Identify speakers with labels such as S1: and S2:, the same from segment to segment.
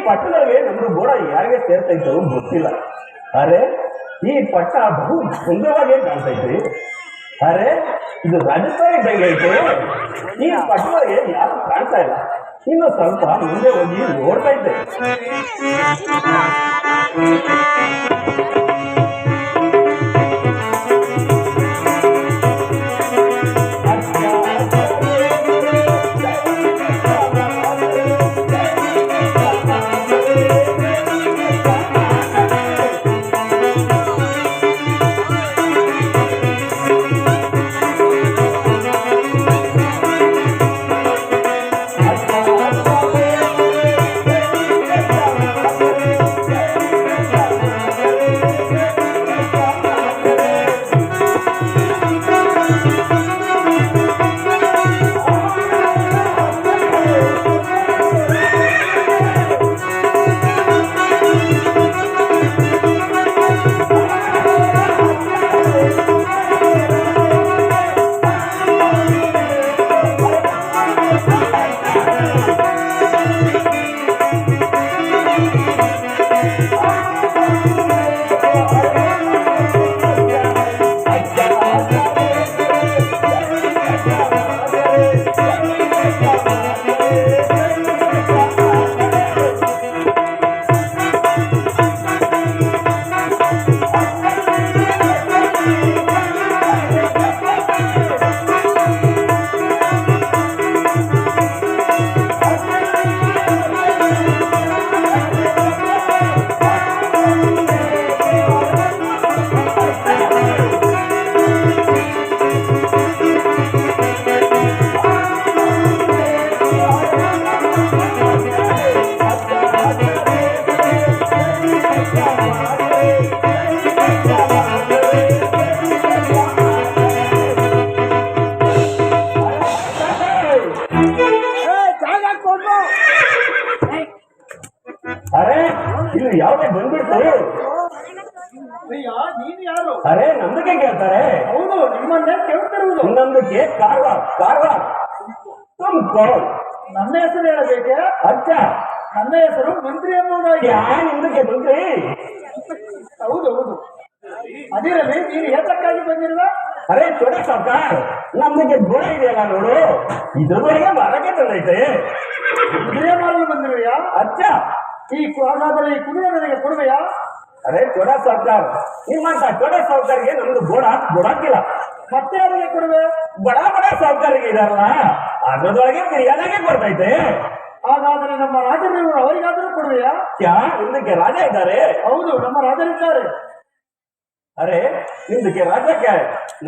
S1: ಪಟ್ಟಣದಲ್ಲಿ ನಮ್ದು ಗೋಡ ಯಾರಿಗೆ ಸೇರ್ತೈತೋ ಗೊತ್ತಿಲ್ಲ. ಅರೆ ಈ ಪಟ್ಟ ಬಹು ಸುಂದರವಾಗಿ ಕಾಣ್ತೈತಿ. ಅರೆ ಇದು ರಾಜಸ್ಥಾನ ಇದ್ದಂಗೆ ಐತೆ. ಈ ಪಟ್ಟಣಕ್ಕೆ ಯಾರು ಕಾಣ್ತಾ ಇಲ್ಲ. ಇನ್ನು ಸ್ವಲ್ಪ ಮುಂದೆ ಹೋಗಿ ನೋಡ್ತಾ ಇದ್ದೆ. ಯಾವಾಗ ಬಂದ್ಬಿಡ್ತು. ಅರೆ ನಮ್ದಕ್ಕೆ ಕೇಳ್ತಾರೆ.
S2: ಹೌದು ನಿಮ್ಮನ್ನೇ ಕೇಳ್ತಿರುವುದು.
S1: ನಮ್ದಕ್ಕೆ ಕಾರವಾರ ಕಾರವಾರ ತುಮಕೂರು.
S2: ನನ್ನ ಹೆಸರು ಹೇಳಬೇಕೆ?
S1: ಅಚ್ಚ
S2: ನನ್ನ ಹೆಸರು ಮಂತ್ರಿ ಎಂಬುದಾಗಿ.
S1: ನಿಮ್ದಕ್ಕೆ ಮಂತ್ರಿ?
S2: ಹೌದು ಹೌದು. ಅದಿರಲಿ, ನೀನು ಏತಕ್ಕಾಗಿ ಬಂದಿರುವ?
S1: ಅರೆ ಚೋಡ ಸಾವ್ಕಾರ್, ನಮ್ದಕ್ಕೆ ಗೋಡ ಇದೆಯಲ್ಲ ನೋಡು, ಇದ್ರವರೆಗೆ ಮಾರಕ್ಕೆ ತಂದೈತೆ.
S2: ಕುದುರೆ ಮಾರಲು ಬಂದಿರುವೆಯಾ?
S1: ಅಚ್ಚ
S2: ಹಾಗಾದರೆ ಈ ಕುದುರೆ ನನಗೆ ಕೊಡುವೆಯಾ?
S1: ಅರೆ ಚೋಡ ಸಾವ್ಕಾರ್, ನಿಮ್ಮಂತ ಚೋಡ ಸಾವ್ಕಾರ್ಗೆ ನಮ್ದು ಗೋಡಾಕಿಲ್ಲ.
S2: ಮತ್ತೆ ಯಾರಿಗೆ ಕೊಡುವೆ?
S1: ಬಡ ಸಾವ್ಕಾರಿಗೆ ಇದಾರಲ್ಲ, ಅದ್ರದೊಳಗೆ ಬಿರಿಯಾನಿಗೆ ಕೊಡ್ತೈತೆ.
S2: ಹಾಗಾದರೆ ನಮ್ಮ ರಾಜರು ಅವರಿಗಾದರೂ ಕೊಡುವೆಯಾ?
S1: ನಿಮ್ದಕ್ಕೆ ರಾಜ ಇದ್ದಾರೆ?
S2: ಹೌದು, ನಮ್ಮ ರಾಜರಿದ್ದಾರೆ.
S1: ಅರೆ ನಿಮ್ದಕ್ಕೆ ರಾಜಕ್ಕೆ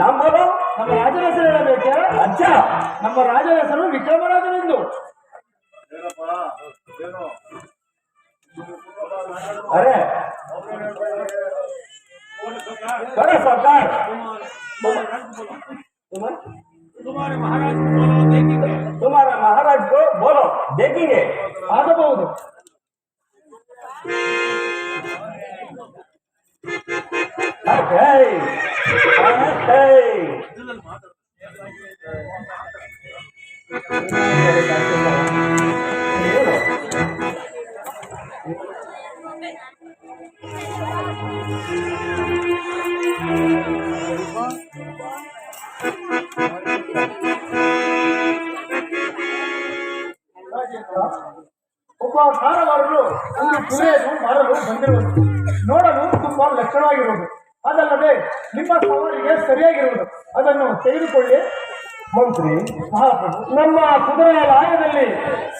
S1: ನಾಮರು?
S2: ನಮ್ಮ ರಾಜರ ಹೆಸರು ಹೇಳಬೇಕೆ?
S1: ಅಚ್ಚ
S2: ನಮ್ಮ ರಾಜರ ಹೆಸರು ವಿಕ್ರಮರಾಜನೆಂದು.
S1: अरे बड़े सरकार तुम्हारे महाराज को बोलो देखेंगे.
S2: ಆಗಬಹುದು. ಒಬ್ಬ ಕಾರವಾರರು ಒಂದು ಕುದುರೆಯನ್ನು ಮಾರಲು ಬಂದಿರುವುದು ನೋಡಲು ತುಂಬಾ ಲಕ್ಷಣವಾಗಿರುವುದು. ಅದಲ್ಲದೆ ನಿಮ್ಮ ಸವಾರಿಗೆ ಸರಿಯಾಗಿರುವುದು. ಅದನ್ನು ತೆಗೆದುಕೊಳ್ಳಿ.
S1: ಮಂತ್ರಿ
S2: ಮಹಾಪ್ರಭು,
S1: ನಮ್ಮ ಕುದುರೆಯ ಲಾಯದಲ್ಲಿ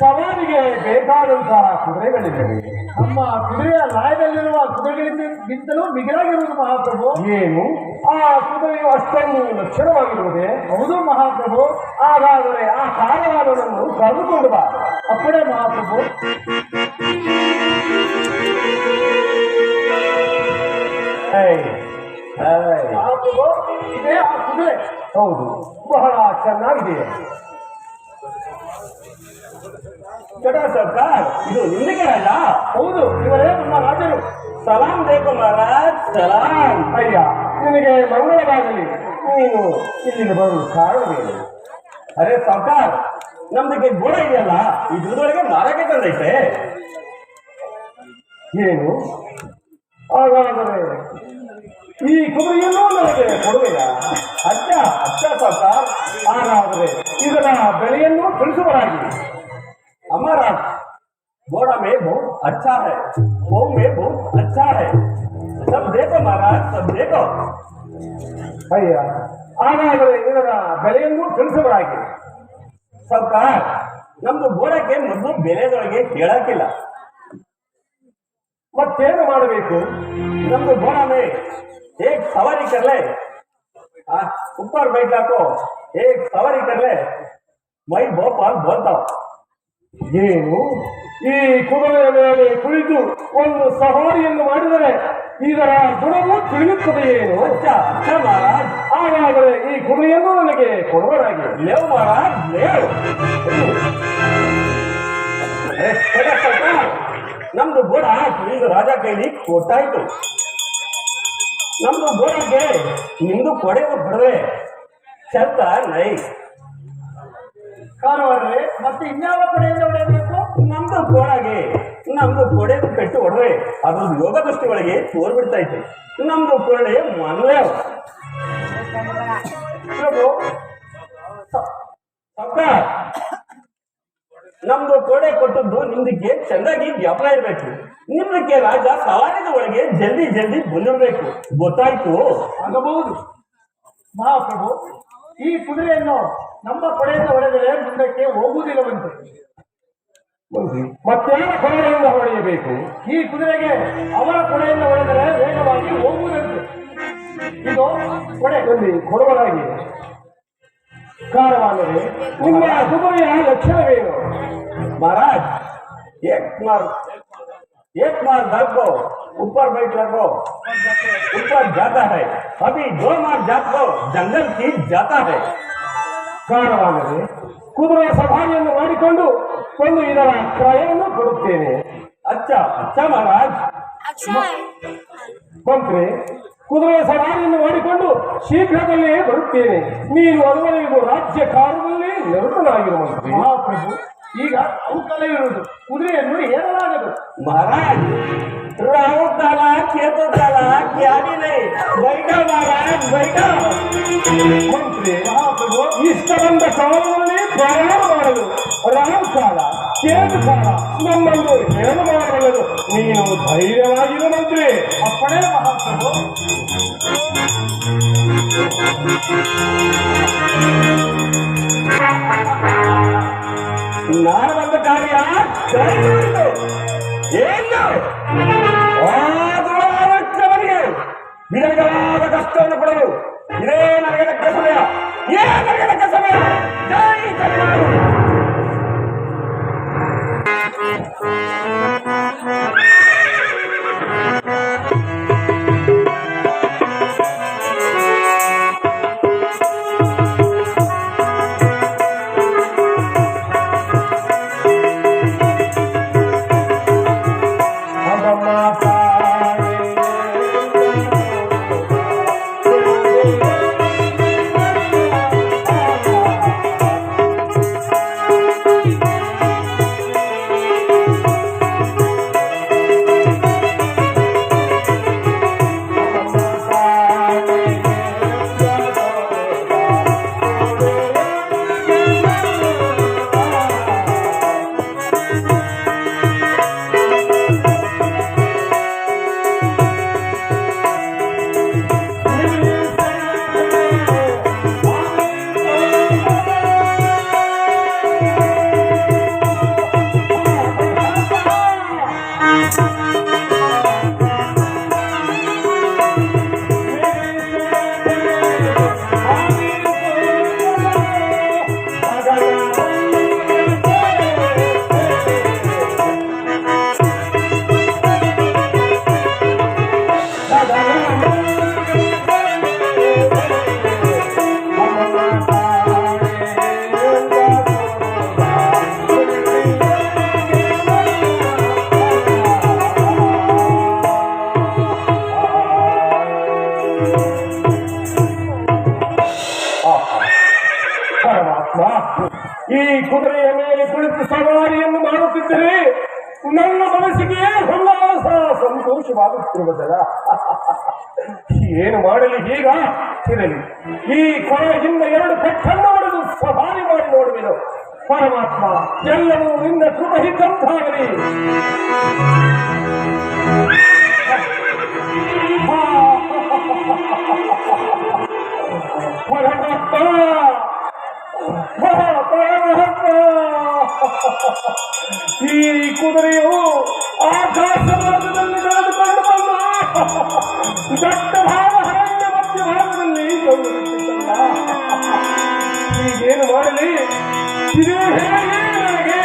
S1: ಸವಾರಿಗೆ ಬೇಕಾದಂತಹ ಕುದುರೆಗಳಿವೆ.
S2: ನಮ್ಮ ಕುದುರೆಯ ಲಾಯದಲ್ಲಿರುವ ಕುದುರೆಗಳಿಗಿಂತಲೂ ಮಿಗಿಲಾಗಿರುವುದು ಮಹಾಪ್ರಭು.
S1: ಏನು ಆ ಕುದುರೆಯು ಅಷ್ಟೊಂದು ಲಕ್ಷಣವಾಗಿರುವುದೇ?
S2: ಹೌದು ಮಹಾಪ್ರಭು.
S1: ಹಾಗಾದರೆ ಆ ಕಾರವಾರವನ್ನು ಕರೆದುಕೊಂಡು ಬಾ.
S2: ಅಪ್ಪಣೆ ಮಹಾಪ್ರಭು. ಮಹಾಪ್ರಭು, ಇದೇ ಆ ಕುದುರೆ.
S1: ಹೌದು, ಬಹಳ ಚೆನ್ನಾಗಿದೆ. ಚಟ ಸರ್ಕಾರ್, ಇದು ನಿಮಗೆ ರಾಜ?
S2: ಹೌದು, ಇವರೇ ನಮ್ಮ ರಾಜರು.
S1: ಸಲಾಂ ಬೇಕು ಮಹಾರಾಜ್, ಸಲಾಂ. ಅಯ್ಯ, ನಿನಗೆ ಮಂಗಳವಾಗಲಿ. ನೀನು ಇಲ್ಲಿಗೆ ಬರಲು ಕಾರಣವೇನು? ಅರೆ ಸರ್ಕಾರ್, ನಮ್ದಕ್ಕೆ ಗೋಡ ಇದೆಯಲ್ಲ, ಇದ್ರದೊಳಗೆ ಮಾರಕ್ಕೆ ತಂದೈತೆ.
S3: ಏನು ಹಾಗಾದರೆ ಈ ಕುದುರೆಯನ್ನು ನನಗೆ ಕೊಡುವೆಯಾ?
S1: अच्छा अच्छा सरकार।
S3: ಹಾಗಾದರೆ ಇದರ ಬೆಲೆಯನ್ನು ತಿಳಿಸುವರಾಗಿ.
S1: हमारा घोड़ा में बहुत अच्छा है, वो में बहुत अच्छा है, सब देखो महाराज, सब देखो।
S3: ಅಯ್ಯ, ಹಾಗಾದರೆ ಇದರ ಬೆಲೆಯನ್ನು ತಿಳಿಸುವರಾಗಿ.
S1: सरकार ನಮ್ದು ಘೋಡಕ್ಕೆ ಮೊದಲು ಬೆಲೆದೊಳಗೆ ಕೇಳಕ್ಕಿಲ್ಲ.
S3: ಮತ್ತೇನು ಮಾಡಬೇಕು?
S1: नम्बर घोड़ा में एक सवारी कर ले, ऊपर बैठा को एक सवारी कर ले, मैं भोपाल बोलता हूँ।
S3: ಏನು ಈ ಕುದುರೆಯ ಮೇಲೆ ಕುಳಿತು ಒಂದು ಸವಾರಿಯನ್ನು ಮಾಡಿದರೆ ಇದರ ಗುಣವು ತಿಳಿಯುತ್ತದೆ ಏನು?
S1: अच्छा अच्छा महाराज।
S3: ಹಾಗಾದರೆ ಈ ಕುದುರೆಯನ್ನು ನನಗೆ ಕೊಡುವರಾಗಿ.
S1: ले महाराज ले। सरकार ನಮ್ದು ಘೋಡ ನಿಮ್ದು ರಾಜ ಕೈಲಿ ಕೊಟ್ಟಾಯ್ತು. ನಮ್ದು ಘೋಡಕ್ಕೆ ನಿಮ್ದು ಕೊಡೆ ಹೊಡೆದ್ರೆ ಚಲ್ತ ನೈ.
S2: ಕಾರವಾರ್ರೆ, ಮತ್ತೆ ಇನ್ಯಾವ ಕಡೆಯಿಂದ ಹೊಡೆಯಬೇಕು?
S1: ನಮ್ದು ಘೋಡಗೆ ನಮ್ದು ಕೊಡೆ ಪೆಟ್ಟು ಹೊಡೆದ್ರೆ ಅದ್ರದ್ದು ಯೋಗ ದೃಷ್ಟಿ ಒಳಗೆ ತೋರ್ಬಿಡ್ತಾ ಇತ್ತು. ನಮ್ದು ಕೊಡೆ ಮನವೇ
S2: ಪ್ರಭು,
S1: ಸರ್ಕಾರ ನಮ್ದು ಕೊಡೆ ಕೊಟ್ಟದ್ದು ನಿಮ್ದಕ್ಕೆ ಚೆನ್ನಾಗಿ ಜ್ಞಾಪನ ಇರ್ಬೇಕು. ನಿಮ್ದಕ್ಕೆ ರಾಜ ಸವಾರಿದ ಒಳಗೆ ಜಲ್ದಿ ಜಲ್ದಿ ಬಂದಿರ್ಬೇಕು, ಗೊತ್ತಾಯ್ತು?
S2: ಆಗಬಹುದು ಮಹಾಪ್ರಭು. ಈ ಕುದುರೆಯನ್ನು ನಮ್ಮ ಕಡೆಯಿಂದ ಹೊಡೆದರೆ ಮುಂದಕ್ಕೆ ಹೋಗುವುದಿಲ್ಲವಂತೆ.
S3: ಮತ್ತೇನ ಕೊನೆಯಿಂದ ಹೊಡೆಯಬೇಕು?
S2: ಈ ಕುದುರೆಗೆ ಅವರ ಕೊಡೆಯಿಂದ ಹೊಡೆದರೆ ವೇಗವಾಗಿ ಹೋಗುವುದಂತೆ. ಇದು ಕೊಡೆ.
S3: ಕೊಡುವರಾಗಿ. ಕಾರವಾದರೆ ನಿಮ್ಮ ಕುದುರೆಯ ಲಕ್ಷಣವೇನು?
S1: महाराज एक मार दल को ऊपर बैठ लगो, ऊपर जाता है, अभी 2 मार जात को जंगल की जाता है।
S3: ಕಾರವಾದರೆ ಕುದುರೆಯ ಸವಾರಿಯನ್ನು ಮಾಡಿಕೊಂಡು ಒಂದು ಇದರ ಕ್ರಯವನ್ನು ಕೊಡುತ್ತೇನೆ.
S1: अच्छा अच्छा महाराज।
S3: ಮಂತ್ರಿ, ಕುದುರೆಯ ಸವಾರಿಯನ್ನು ಮಾಡಿಕೊಂಡು ಶೀಘ್ರದಲ್ಲೇ ಬರುತ್ತೇನೆ. ನೀನು ಅದುವರೆಗೂ ರಾಜ್ಯ ಕಾರ್ಯದಲ್ಲಿ ನಿರತನಾಗಿರು ಮಂತ್ರಿ.
S2: ಮಹಾಪ್ರಭು, ಈಗ ಅವುಕಾಲ ಇರುವುದು, ಕುದುರೆಯನ್ನು ಏರಲಾಗದು.
S1: महाराज राहु काला खेतु काला क्या भी नहीं, बैठो महाराज बैठो।
S3: ಮಂತ್ರಿ, ಮಹಾಪ್ರಭು, ಇಷ್ಟ ಬಂದ ಕಾಲದಲ್ಲಿ ಪ್ರಯಾಣ ಮಾಡಲು ರಾಹು ಕಾಲ ಕೇತು ಕಾಲ ನಮ್ಮನ್ನು ಹೇಳು ಮಾಡಬಲ್ಲದು. ನೀನು ಧೈರ್ಯವಾಗಿರು ಮಂತ್ರಿ.
S2: ಅಪ್ಪಣೆ ಮಹಾಪ್ರಭು.
S1: ನಾನು ಬಂದ ಕಾರ್ಯ ಕೈಗೊಂಡು ಏನು ಆದವರಿಗೆ ವಿಧವಿಧವಾದ ಕಷ್ಟವನ್ನು ಕೊಡಲು ಇದೇ ನನಗೆ ತಕ್ಕ ಸಮಯ, ನನಗೆ ತಕ್ಕ ಸಮಯ. ಜೈ ಕರುಣಾಳು.
S3: ಈ ಕುದುರೆಯ ಮೇಲೆ ಕುಳಿತು ಸವಾರಿಯನ್ನು ಮಾಡುತ್ತಿದ್ದರೆ ನನ್ನ ಮನಸ್ಸಿಗೆ ಉಲ್ಲಾಸ ಸಂತೋಷವಾಗುತ್ತಿರುವುದಲ್ಲ. ಏನು ಮಾಡಲಿ ಈಗ? ಇರಲಿ, ಈ ಕೊನೆಯಿಂದ 2 ಪೆಟ್ಟನ್ನು ಹೊಡೆದು ಸವಾರಿ ಮಾಡಿ ನೋಡುವೆನು. ಪರಮಾತ್ಮ, ಎಲ್ಲವೂ ನಿನ್ನ ಕೃಪಹಿತಂತಾಗಲಿ. ಪರಮಾತ್ಮ, ಈ ಕುದುರೆಯು ಆಕಾಶ ಮಾರ್ಗದಲ್ಲಿ ನಡೆದುಕೊಂಡು ಬಂದ ದಟ್ಟ ಭಾವ ಅರಣ್ಯ ಮಧ್ಯ ಭಾಗದಲ್ಲಿ ಈಗೇನು ಮಾಡಲಿ? ಇದು ಹೇಗೆ ನನಗೆ?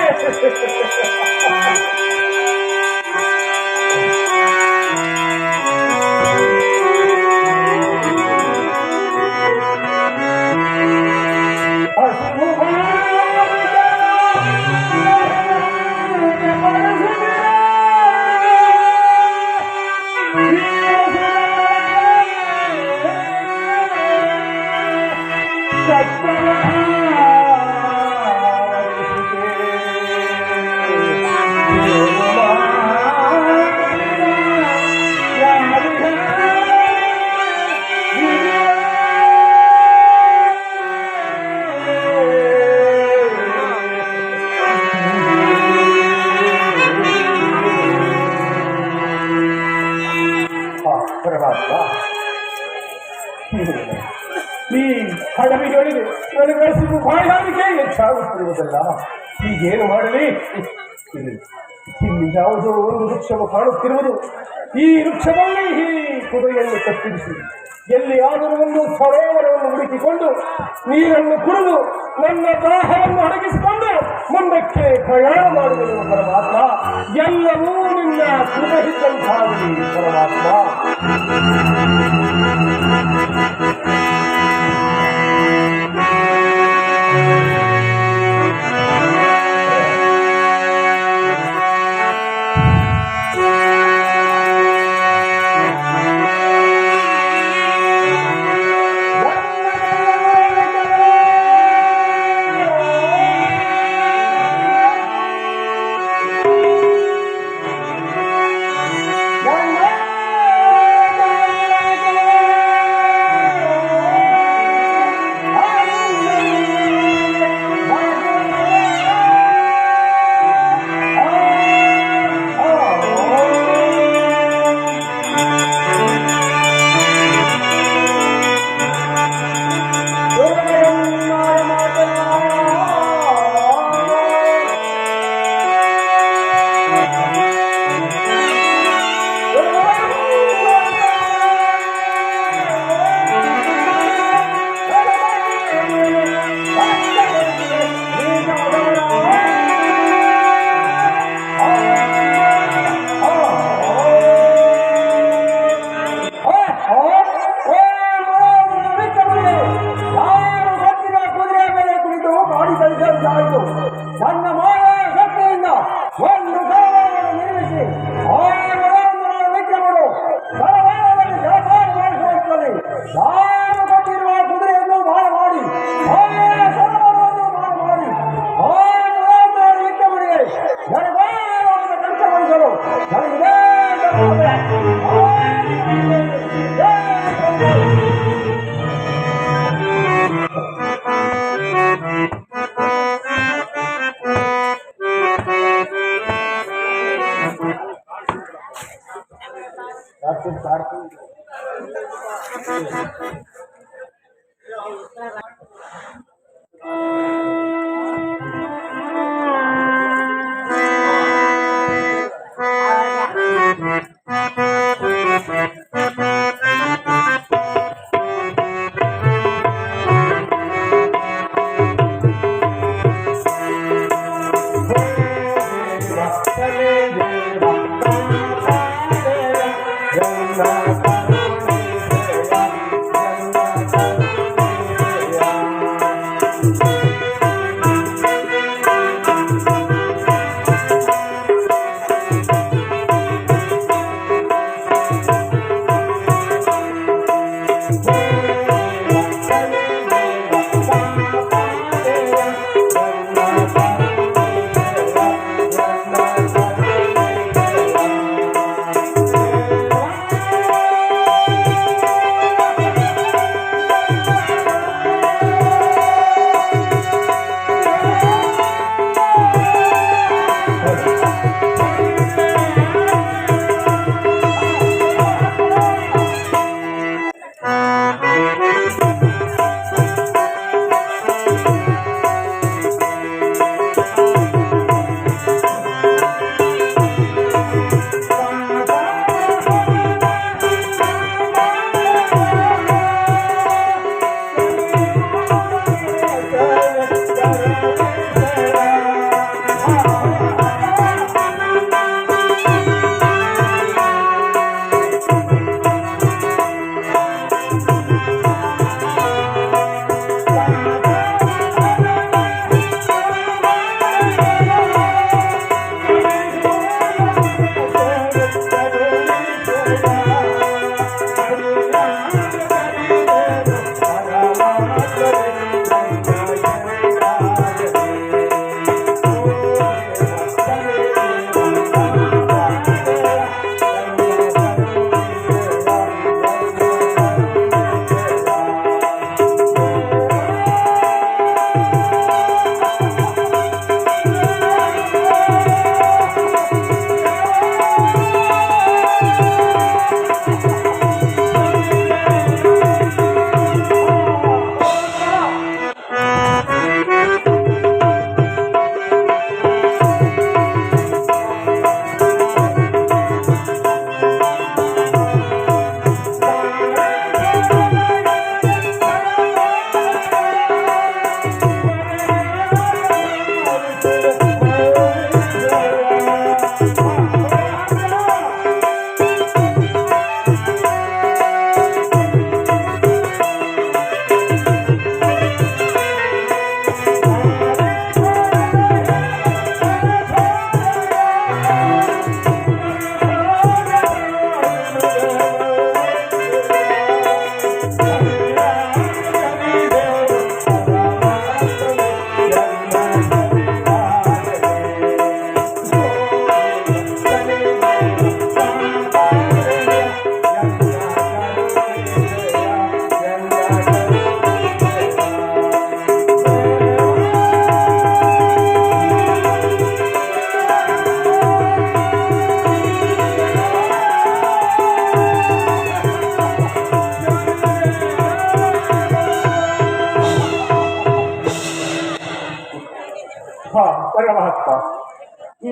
S3: ಈ ಹಡವಿಗಳಿಗೆ ನನಗೆ ಹಸಿವು ಬಾಯಾರಿಕೆ ಹೆಚ್ಚಾಗುತ್ತಿರುವುದಲ್ಲ. ಈಗೇನು ಮಾಡಲಿ? ಇಲ್ಲಿ ಯಾವುದೋ ಒಂದು ವೃಕ್ಷವು ಕಾಣುತ್ತಿರುವುದು. ಈ ವೃಕ್ಷದಲ್ಲಿ ಈ ಕುದುರೆಯನ್ನು ಕಟ್ಟಿರಿಸಿ ಎಲ್ಲಿಯಾದರೂ ಒಂದು ಸರೋವರವನ್ನು ಹುಡುಕಿಕೊಂಡು ನೀರನ್ನು ಕುಡಿದು ನನ್ನ ದಾಹವನ್ನು ಅಡಗಿಸಿಕೊಂಡು ಮುಂದಕ್ಕೆ ಪ್ರಯಾಣ ಮಾಡುವುದು. ಪರಮಾತ್ಮ, ಎಲ್ಲವೂ ನಿನ್ನ ಕೃಪೆಯಿದ್ದಂತಾಗಲಿ. ಪರಮಾತ್ಮ, ನನ್ನ ಮಾಯ ಶಕ್ತಿಯಿಂದ ಒಂದು ಸರೋವರವನ್ನು ನಿರ್ಮಿಸಿ ವಿಕ್ರಮರು ಸರೋವರವನ್ನು ಜಲಪಾತ ಮಾಡಿಸುತ್ತದೆ. ನಾನು ಕೊಟ್ಟಿರುವ ಕುದುರೆಯನ್ನು ಬಾಳ ಮಾಡಿ ಸರೋವರವನ್ನು ಬಾಳ ಮಾಡಿ ವಿಕ್ರಮರಿಗೆ ಜನಗಾರವನ್ನು ಕೆಲಸಗೊಳಿಸಲು ನನಗೆ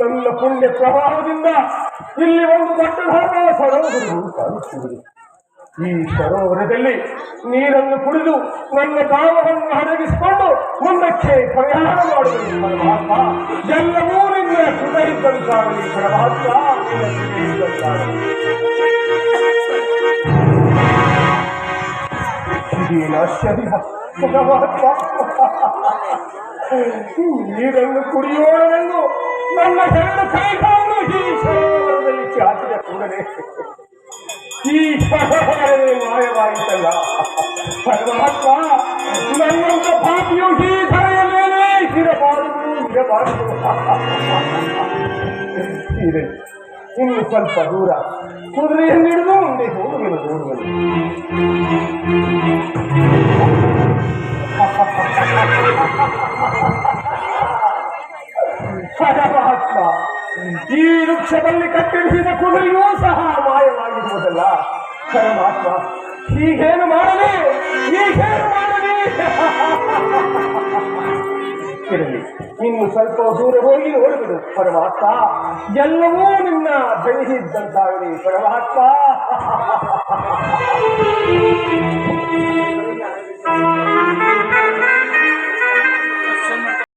S3: ನನ್ನ ಪುಣ್ಯ ಪ್ರಭಾವದಿಂದ ಇಲ್ಲಿ ಒಂದು ದೊಡ್ಡದಾದ ಸರೋವರವು ಕಾಣುತ್ತಿದೆ. ಈ ಸರೋವರದಲ್ಲಿ ನೀರನ್ನು ಕುಡಿದು ನನ್ನ ದಾಹವನ್ನು ಅಡಗಿಸಿಕೊಂಡು ಮುಂದಕ್ಕೆ ಪ್ರಯಾಣ ಮಾಡುವುದು ಪರಮಾತ್ಮ. ಎಲ್ಲವೂ ನಿನ್ನ ಸುಖ ಇದ್ದಂತಾಗಲಿ ಪರಮಾತ್ಮ, ನಿನ್ನ ಸುಖ ಇದ್ದಂತಾಗಲಿ. ಇದೇನ ಶರೀರ ಪರಮಾತ್ಮ, ನೀರನ್ನು ಕುಡಿಯೋಣವೆಂದು ನನ್ನ ಎರಡು ಕೈಗಳನ್ನು ಈ ಸರೋವರದಲ್ಲಿ ಚಾಚಿದ ಕೂಡಲೇ ಈ ಸರೋವರವೇ ಮಾಯವಾಯಿತಲ್ಲ ಪರಮಾತ್ಮ. ನನ್ನಂತ ಪಾಪಿಯು ಈ ಧರೆಯಲ್ಲೇನೇ ಇರಬಾರದು. ಇನ್ನು ಸ್ವಲ್ಪ ದೂರ ಕುದುರೆಯನ್ನಿಡಿದು ಮುಂದೆ ಹೋಗುವೆನು ನೋಡುವೆನು. ಪರಮಾತ್ಮ, ಈ ವೃಕ್ಷದಲ್ಲಿ ಕಟ್ಟಿರಿಸಿದ ಕುದುರೆಯೂ ಸಹ ಮಾಯವಾಗಿರುವುದಲ್ಲ ಪರಮಾತ್ಮ. ಹೀಗೇನು ಮಾಡಲಿ, ಹೀಗೇನು ಮಾಡಲಿ. ಇರಲಿ, ಇನ್ನು ಸ್ವಲ್ಪ ದೂರ ಹೋಗಿ ನೋಡಿಬಿಡು ಪರಮಾತ್ಮ. ಎಲ್ಲವೂ ನಿನ್ನ ದಯೆ ಇದ್ದಂತಾಗಲಿ ಪರಮಾತ್ಮ.